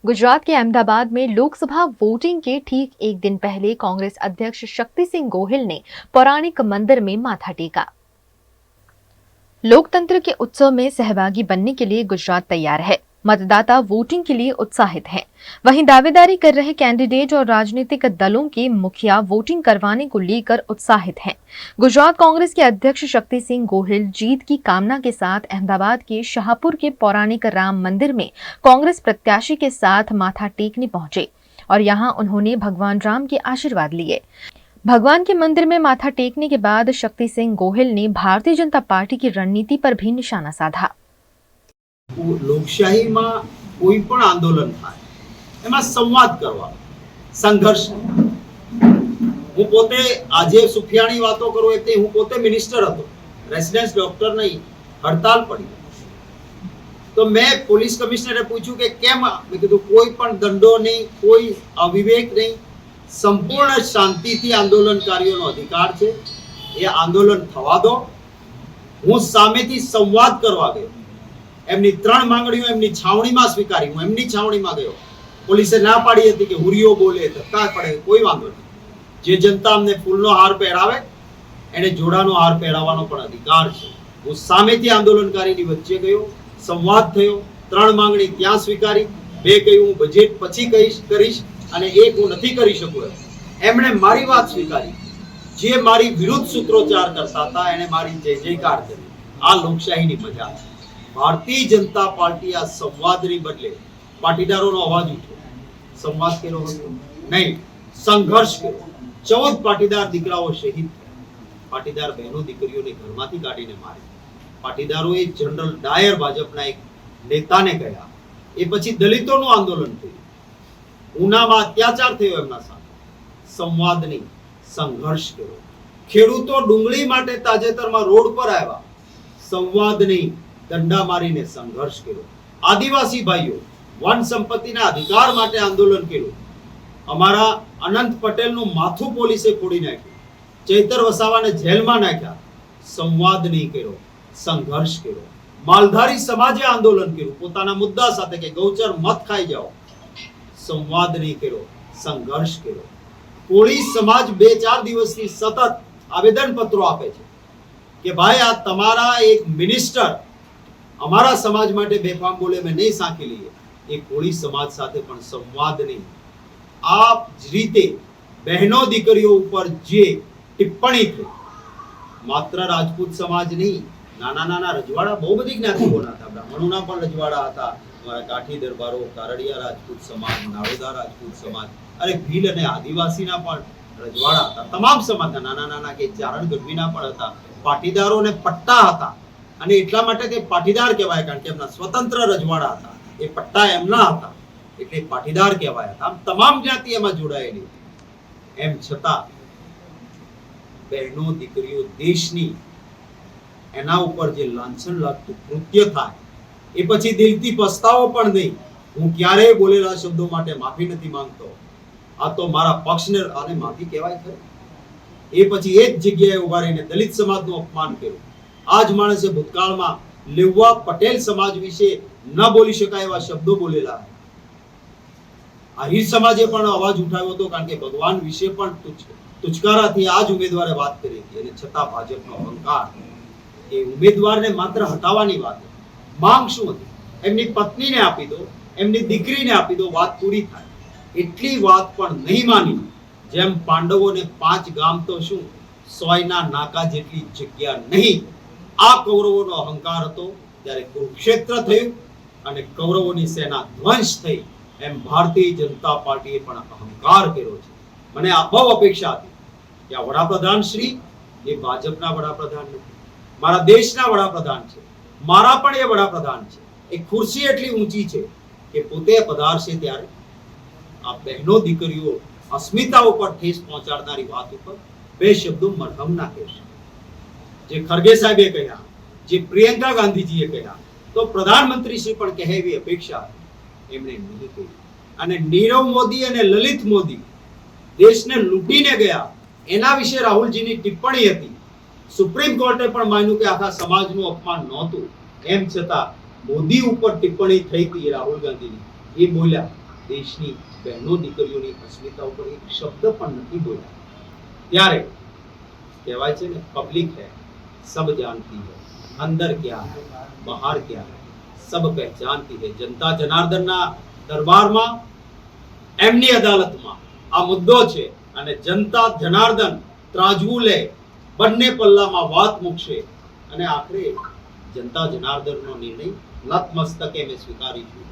गुजरात के अहमदाबाद में लोकसभा वोटिंग के ठीक एक दिन पहले कांग्रेस अध्यक्ष शक्ति सिंह गोहिल ने पौराणिक मंदिर में माथा टेका। लोकतंत्र के उत्सव में सहभागी बनने के लिए गुजरात तैयार है। मतदाता वोटिंग के लिए उत्साहित हैं। वहीं दावेदारी कर रहे कैंडिडेट और राजनीतिक दलों के मुखिया वोटिंग करवाने को लेकर उत्साहित हैं। गुजरात कांग्रेस के अध्यक्ष शक्ति सिंह गोहिल जीत की कामना के साथ अहमदाबाद के शाहपुर के पौराणिक राम मंदिर में कांग्रेस प्रत्याशी के साथ माथा टेकने पहुंचे और यहां उन्होंने भगवान राम के आशीर्वाद लिए। भगवान के मंदिर में माथा टेकने के बाद शक्ति सिंह गोहिल ने भारतीय जनता पार्टी की रणनीति पर भी निशाना साधा। लोकशाही में कोई पण आंदोलन थाय एमां संवाद करवा, संघर्ष। हूँ पोते आजे सुफियाणी वातो करूं एते हूँ पोते मिनिस्टर हतो, रेसिडेंस डॉक्टर नहीं, हड़ताल पड़ी तो मैं पुलिस कमिश्नरे पूछ्યું કે કેમ? મેં કીધું કોઈ પણ દંડો નહીં, કોઈ અવિવેક નહીં, સંપૂર્ણ શાંતિથી આંદોલનકારીઓનો અધિકાર છે, એ આંદોલન થવા દો। હું સામેથી સંવાદ કરવા ગયો, એમની ત્રણ માંગણીઓ એમની છાવણીમાં સ્વીકારી, હું એમની છાવણીમાં ગયો। પોલીસે ના પાડી હતી કે હુરિયો બોલે, ધક્કા પડે, કોઈ વાંધો નહીં। જે જનતા અમને ફૂલનો હાર પહેરાવે એને જોડાનો હાર પહેરાવવાનો પણ અધિકાર છે। હું સામેથી આંદોલનકારીની વચ્ચે ગયો, સંવાદ થયો, ત્રણ માંગણી ત્યાં સ્વીકારી, બે કહ્યું હું બજેટ પછી કરીશ અને એક હું નથી કરી શકું। એમણે મારી વાત સ્વીકારી। જે મારી વિરુદ્ધ સૂત્રોચ્ચાર કરતા હતા એને મારી જય જયકાર કરી। આ લોકશાહીની મજા છે। भारतीय जनता पार्टी आ संवादनी बदले पाटीदारों अवाज उठो, संवाद केरो नहीं, संघर्ष करो। 14 पाटीदार दीकराओ शहीद, पाटीदार बहनों दीकरीओ ने घरमांथी काढीने मारी। पाटीदारोए जनरल डायर भाजपना एक नेताने कह्या, ए पछी दलितोनुं आंदोलन थयुं, उनामां अत्याचार थयो एमना साथे। संवाद नहीं, संघर्ष करो। खेडूतो डુંગળી માટે તાજેતરમાં રોડ પર આવ્યા, संवाद नहीं, दंडा मारीने संघर्ष कर्यो। आदिवासी भाईओ वन संपत्तिना अधिकार माटे आंदोलन कर्युं। अमारा अनंत पटेलनुं माथुं पोलीसे फोड़ी नाख्युं, चैतर वसावाने जेलमां नाख्या। संवाद नहीं कर्यो, संघर्ष कर्यो। मालधारी समाजे आंदोलन कर्युं पोताना मुद्दा साथे के गौचर मत खाई जाओ। संवाद नहीं कर्यो, संघर्ष कर्यो। कोळी समाज 2-4 दिवसथी सतत आवेदनपત્રો आपे छे के भाई आ तमारा एक मिनिस्टर अमारा समाज माटे बेफाम बोले में नहीं साँकी लीए। एक कोળી समाज साथे पण संवाद नहीं। आप रीते बहनों दीकरीओ उपर जे टिप्पणी थई, मात्र राजपूत समाज नहीं, नाना नाना रजवाड़ा बहु बधी ज्ञातिओना था, ब्राह्मणोना पण रजवाड़ा हता, अमारा काठी दरबारो, कारड़िया राजपूत समाज, नाड़ोदा राजपूत समाज, अरे भील अने आदिवासीना पण रजवाड़ा हता। तमाम समाजना नाना नाना के चारण गढ़वीना पण हता। पाटीदारोने पट्टा हता અને એટલા માટે તે પાટીદાર કહેવાય, કારણ કે એમના સ્વતંત્ર રજવાડા હતા, એ પટ્ટા એમના હતા એટલે પાટીદાર કહેવાય હતા। આમ તમામ જ્ઞાતિ એમાં જોડાયેલી હતી। એમ છતાં બહેનો દીકરીઓ દેશની એના ઉપર જે લાંછન લાગતું કૃત્ય થાય એ પછી દિલથી પસ્તાવો પણ નહીં। હું ક્યારેય બોલેલા શબ્દો માટે માફી નથી માંગતો। આ તો મારા પક્ષને આને માફી કહેવાય ખરી? એ પછી એ જ જગ્યાએ ઉભા રહીને દલિત સમાજનું અપમાન કર્યું। आज माणसे भूतकाल में लेवा पटेल समाज विषे न बोली शकाय एवा शब्दों बोलेला। आहिर समाजे पण अवाज उठाव्यो तो, कारण के भगवान विषे पण तुचकाराथी आज उम्मीदवारे बात करी हती अने छतां भाजपनो अहंकार के उम्मीदवारने मात्र हटाववानी वात। मांग शुं हती? एमनी पत्नीने आपी दो, एमनी दीकरीने आपी दो, वात पूरी थाय। एटली वात पण नहीं मानी। जेम पांडवोने 5 गाम तो शुं 100 नाका जेटली जग्या नहीं। आ कौरवोनो अहंकार हतो त्यारे कुरुक्षेत्र थयुं अने कौरवोनी सेना ध्वंस थई। एम भारतीय जनता पार्टीए पण अहंकार कर्यो छे। मने आ बहु अपेक्षा हती के आ वडाप्रधान श्री ए भाजपना वडाप्रधान नथी, मारा देशना वडाप्रधान छे, मारा पण ए वडाप्रधान छे। ए खुर्सी एटली ऊंची छे के पोते पधारशे त्यारे आ बहनों दीकरीओ अस्मिता उपर ठेस पहोंचाडनारी वात उपर बे शब्दों मरहम ना कहेशे। जे खरगे साहेबे कह्या, जे प्रियंका गांधीजीए कह्या, तो प्रधानमंत्री श्री पण कहे एवी अपेक्षा एमणे नहीं कही। अने नीरव मोदी अने ललित मोदी देशने लूटीने गया एना विषे राहुलजीनी टिप्पणी हती। सुप्रीम कोर्टे पण मान्युं के आखा समाजनुं अपमान नहोतुं, एम छतां मोदी उपर टिप्पणी थई हती राहुल गांधीनी, ए बोल्या દેશની બહેનો દીકરીઓની અસ્મિતા ઉપર એક શબ્દ પણ નથી બોલ્યા. ત્યારે કહેવાય છે ને, પબ્લિક હૈ સબ જાનતી હૈ, અંદર ક્યાં હૈ બહાર ક્યાં હૈ સબ પહેચાનતી હૈ. જનતા જનાર્દનના દરબારમાં, એમની અદાલતમાં આ મુદ્દો છે અને જનતા જનાર્દન ત્રાજવું લે, બંને પલ્લામાં વાત મૂકશે અને આખરે જનતા જનાર્દનનો નિર્ણય નતમસ્તકે મેં સ્વીકારીશું.